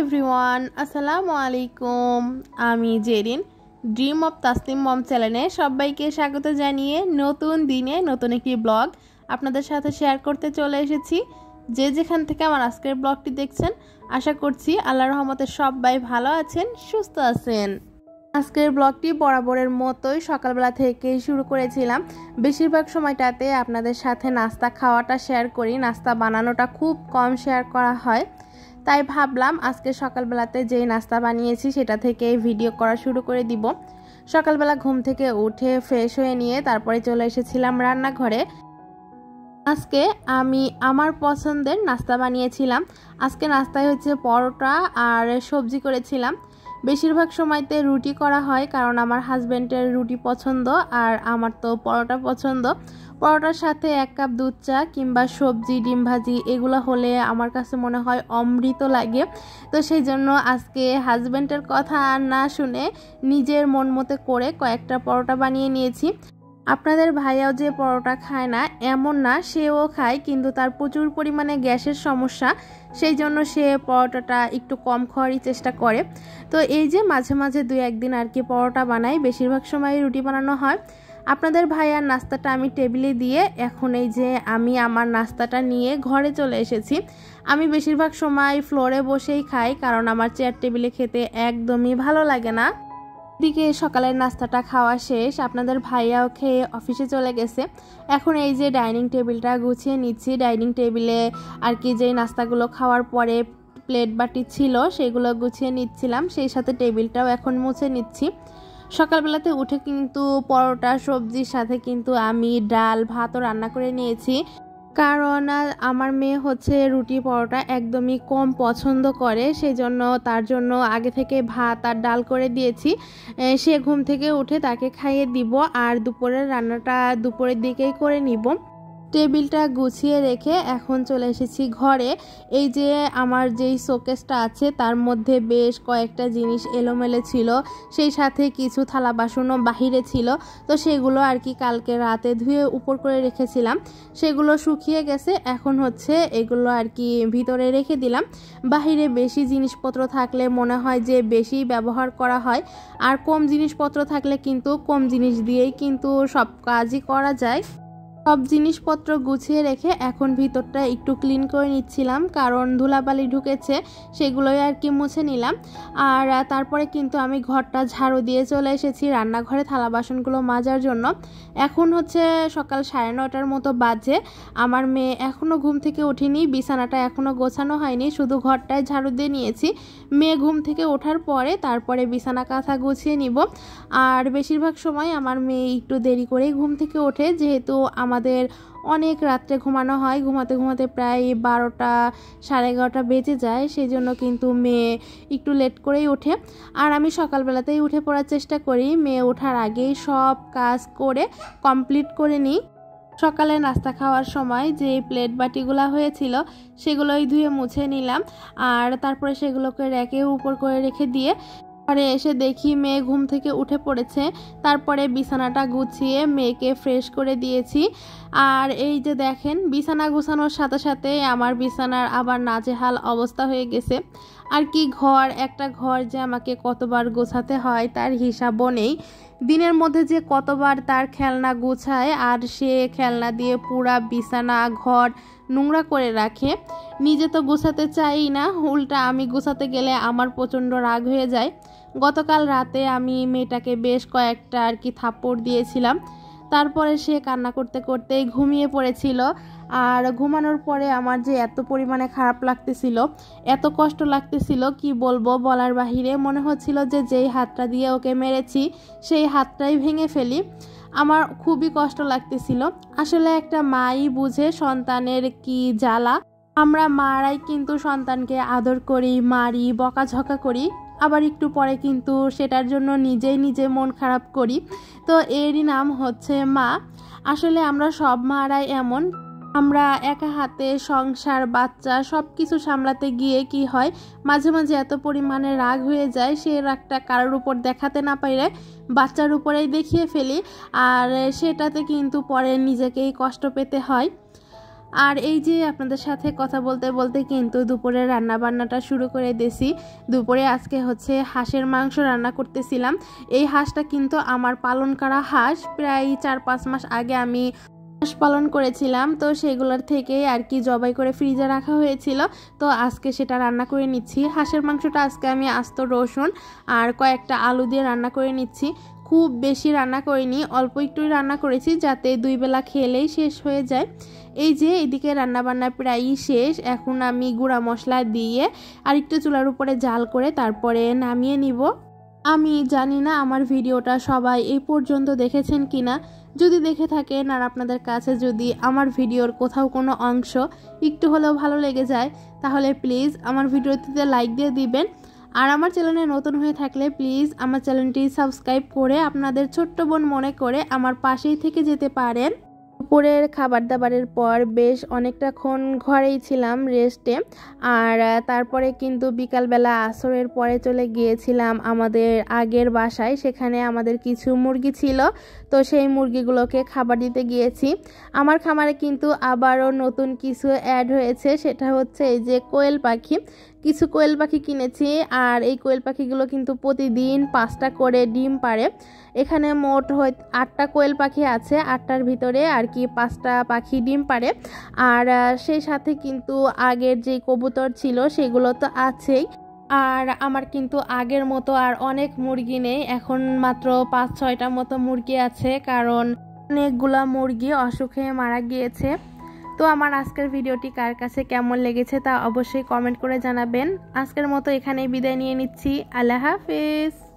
Everyone, আসসালামু আলাইকুম। আমি জেরিন, ড্রিম অফ তাসনিম মম চ্যানেলে সবাইকে স্বাগত জানিয়ে নতুন দিনে নতুন একটি ব্লগ আপনাদের সাথে শেয়ার করতে চলে এসেছি। যে যেখান থেকে আমার আজকের ব্লগটি দেখছেন, আশা করছি আল্লাহর রহমতে সবাই ভালো আছেন, সুস্থ আছেন। আজকের ব্লগটি বরাবরের মতোই সকালবেলা থেকেই শুরু করেছিলাম। বেশিরভাগ সময়টাতে আপনাদের সাথে নাস্তা খাওয়াটা শেয়ার করি, নাস্তা বানানোটা খুব কম শেয়ার করা হয়। তাই ভাবলাম আজকে সকালবেলাতে যেই নাস্তা বানিয়েছি সেটা থেকে ভিডিও করা শুরু করে দিব। সকালবেলা ঘুম থেকে উঠে ফ্রেশ হয়ে নিয়ে তারপরে চলে এসেছিলাম রান্নাঘরে। আজকে আমি আমার পছন্দের নাস্তা বানিয়েছিলাম। আজকে নাস্তায় হচ্ছে পরোটা আর সবজি করেছিলাম। বেশিরভাগ সময়তে রুটি করা হয়, কারণ আমার হাজব্যান্ডের রুটি পছন্দ আর আমার তো পরোটা পছন্দ। পরোটার সাথে 1 কাপ দুধ চা কিংবা সবজি, ডিম ভাজি এগুলো হলে আমার কাছে মনে হয় অমৃত লাগে। তো সেই জন্য আজকে হাজব্যান্ডের কথা আর না শুনে নিজের মন মতো করে কয়েকটা পরোটা বানিয়ে নিয়েছি। আপনাদের ভাইয়াও যে পরোটা খায় না এমন না, সেও খায়, কিন্তু তার প্রচুর পরিমাণে গ্যাসের সমস্যা, সেই জন্য সে পরোটাটা একটু কম খাওয়ারই চেষ্টা করে। তো এই যে মাঝে মাঝে 2-1 দিন আর কি পরোটা বানাই, বেশিরভাগ সময় রুটি বানানো হয়। আপনাদের ভাইয়ার নাস্তাটা আমি টেবিলে দিয়ে এখন এই যে আমি আমার নাস্তাটা নিয়ে ঘরে চলে এসেছি। আমি বেশিরভাগ সময় ফ্লোরে বসেই খাই, কারণ আমার চেয়ার টেবিলে খেতে একদমই ভালো লাগে না। দিকে সকালের নাস্তাটা খাওয়া শেষ, আপনাদের ভাইয়াও খেয়ে অফিসে চলে গেছে। এখন এই যে ডাইনিং টেবিলটা গুছিয়ে নিচ্ছি। ডাইনিং টেবিলে আর কি যেই নাস্তাগুলো খাওয়ার পরে প্লেট বাটি ছিল সেগুলো গুছিয়ে নিচ্ছিলাম, সেই সাথে টেবিলটাও এখন মুছে নিচ্ছি। সকালবেলাতে উঠে কিন্তু পরোটা সবজির সাথে কিন্তু আমি ডাল ভাতও রান্না করে নিয়েছি, কারণ আমার মেয়ে হচ্ছে রুটি পরোটা একদমই কম পছন্দ করে, সেই জন্য তার জন্য আগে থেকে ভাত আর ডাল করে দিয়েছি। সে ঘুম থেকে উঠে তাকে খাইয়ে দিব, আর দুপুরের রান্নাটা দুপুরের দিকেই করে নিব। টেবিলটা গুছিয়ে রেখে এখন চলে এসেছি ঘরে। এই যে আমার যেই শোকেসটা আছে তার মধ্যে বেশ কয়েকটা জিনিস এলোমেলো ছিল, সেই সাথে কিছু থালা বাসনও বাহিরে ছিল। তো সেগুলো আর কি কালকে রাতে ধুয়ে উপর করে রেখেছিলাম, সেগুলো শুকিয়ে গেছে। এখন হচ্ছে এগুলো আর কি ভিতরে রেখে দিলাম। বাহিরে বেশি জিনিসপত্র থাকলে মনে হয় যে বেশি ব্যবহার করা হয়, আর কম জিনিসপত্র থাকলে কিন্তু কম জিনিস দিয়েই কিন্তু সব কাজই করা যায়। সব জিনিসপত্র গুছিয়ে রেখে এখন ভিতরটা একটু ক্লিন করে নিচ্ছিলাম, কারণ ধুলাবালি ঢুকেছে, সেগুলোই আর কি মুছে নিলাম। আর তারপরে কিন্তু আমি ঘরটা ঝাড়ু দিয়ে চলে এসেছি রান্নাঘরে থালা বাসনগুলো মাজার জন্য। এখন হচ্ছে সকাল 9:30টার মতো বাজে। আমার মেয়ে এখনও ঘুম থেকে ওঠেনি, বিছানাটা এখনও গোছানো হয়নি, শুধু ঘরটায় ঝাড়ু দিয়ে নিয়েছি। মেয়ে ঘুম থেকে ওঠার পরে তারপরে বিছানা কাঁথা গুছিয়ে নিব। আর বেশিরভাগ সময় আমার মেয়ে একটু দেরি করেই ঘুম থেকে ওঠে, যেহেতু আমাদের অনেক রাত্রে ঘুমানো হয়, ঘুমাতে ঘুমাতে প্রায় 12টা 11:30 বেজে যায়, সেই জন্য কিন্তু মেয়ে একটু লেট করেই ওঠে। আর আমি সকালবেলাতেই উঠে পড়ার চেষ্টা করি, মেয়ে ওঠার আগেই সব কাজ করে কমপ্লিট করে নিই। সকালে নাস্তা খাওয়ার সময় যে প্লেট বাটিগুলো হয়েছিল সেগুলোই ধুয়ে মুছে নিলাম, আর তারপরে সেগুলোকে র্যাকে উপর করে রেখে দিয়ে পরে এসে দেখি মেয়ে ঘুম থেকে উঠে পড়েছে। তারপরে বিছানাটা গুছিয়ে মেয়েকে ফ্রেশ করে দিয়েছি। আর এই যে দেখেন, বিছানা গুছানোর সাথে সাথে আমার বিছানার আবার নাজেহাল অবস্থা হয়ে গেছে। আর কি একটা ঘর যে আমাকে কতবার গোছাতে হয় তার হিসাবও নেই। দিনের মধ্যে যে কতবার তার খেলনা গোছায়, আর সে খেলনা দিয়ে পুরা বিছানা ঘর নোংরা করে রাখে। নিজে তো গোছাতে চাই না, উল্টা আমি গোছাতে গেলে আমার প্রচণ্ড রাগ হয়ে যায়। গতকাল রাতে আমি মেয়েটাকে বেশ কয়েকটা আর কি থাপ্পড় দিয়েছিলাম, তারপরে সে কান্না করতে করতেই ঘুমিয়ে পড়েছিল। আর ঘুমানোর পরে আমার যে এত পরিমাণে খারাপ লাগতেছিল, এত কষ্ট লাগতেছিল কি বলবো, বলার বাহিরে। মনে হচ্ছিল যে যেই হাতটা দিয়ে ওকে মেরেছি সেই হাতটাই ভেঙে ফেলি। আমার খুবই কষ্ট লাগতেছিল। আসলে একটা মাই বুঝে সন্তানের কি জ্বালা। আমরা মারাই কিন্তু সন্তানকে আদর করি, মারি, বকাঝকা করি, আবার একটু পরে কিন্তু সেটার জন্য নিজে মন খারাপ করি। তো এরই নাম হচ্ছে মা। আসলে আমরা সব মারাই এমন, আমরা একা হাতে সংসার বাচ্চা সব কিছু সামলাতে গিয়ে কি হয়, মাঝে মাঝে এত পরিমাণে রাগ হয়ে যায়, সেই রাগটা কারোর উপর দেখাতে না পারলে বাচ্চার উপরেই দেখিয়ে ফেলি, আর সেটাতে কিন্তু পরে নিজেকেই কষ্ট পেতে হয়। আর এই যে আপনাদের সাথে কথা বলতে বলতে কিন্তু দুপুরে রান্না বান্নাটা শুরু করে দিয়েছি। দুপুরে আজকে হচ্ছে হাঁসের মাংস রান্না করতেছিলাম। এই হাঁসটা কিন্তু আমার পালন করা হাঁস, প্রায় 4-5 মাস আগে আমি হাঁস পালন করেছিলাম, তো সেগুলোর থেকে আর কি জবাই করে ফ্রিজে রাখা হয়েছিল। তো আজকে সেটা রান্না করে নিচ্ছি। হাঁসের মাংসটা আজকে আমি আস্ত রসুন আর কয়েকটা আলু দিয়ে রান্না করে নিচ্ছি। খুব বেশি রান্না করিনি, অল্প একটুই রান্না করেছি যাতে 2 বেলা খেলেই শেষ হয়ে যায়। এই যে এদিকে রান্নাবান্না প্রায়ই শেষ। এখন আমি গুঁড়া মশলা দিয়ে আরেকটু চুলার উপরে জাল করে তারপরে নামিয়ে নিব। আমি জানি না আমার ভিডিওটা সবাই এই পর্যন্ত দেখেছেন কিনা। যদি দেখে থাকেন আর আপনাদের কাছে যদি আমার ভিডিওর কোথাও কোনো অংশ একটু হলেও ভালো লেগে যায়, তাহলে প্লিজ আমার ভিডিওটিতে লাইক দিয়ে দিবেন। আর আমার চ্যানেলে নতুন হয়ে থাকলে প্লিজ আমার চ্যানেলটি সাবস্ক্রাইব করে আপনাদের ছোট্ট বোন মনে করে আমার পাশেই থেকে যেতে পারেন। দুপুরের খাবার দাবারের পর বেশ অনেকটাক্ষণ ঘরেই ছিলাম রেস্টে। আর তারপরে কিন্তু বিকালবেলা আসরের পরে চলে গিয়েছিলাম আমাদের আগের বাসায়। সেখানে আমাদের কিছু মুরগি ছিল, তো সেই মুরগিগুলোকে খাবার দিতে গিয়েছি। আমার খামারে কিন্তু আবারও নতুন কিছু অ্যাড হয়েছে, সেটা হচ্ছে এই যে কোয়েল পাখি। কিছু কোয়েল পাখি কিনেছি, আর এই কোয়েল পাখিগুলো কিন্তু প্রতিদিন 5টা করে ডিম পাড়ে। এখানে মোট 8টা কোয়েল পাখি আছে, 8টার ভিতরে আর কি 5টা পাখি ডিম পাড়ে। আর সেই সাথে কিন্তু আগের যে কবুতর ছিল সেগুলো তো আছেই। আর আমার কিন্তু আগের মতো আর অনেক মুরগি নেই, এখন মাত্র 5-6টা মতো মুরগি আছে, কারণ অনেকগুলা মুরগি অসুখে মারা গিয়েছে। তো আমার আজকের ভিডিওটি কার কাছে কেমন লেগেছে তা অবশ্যই কমেন্ট করে জানাবেন। আজকের মতো এখানেই বিদায় নিয়ে নিচ্ছি। আল্লাহ হাফেজ।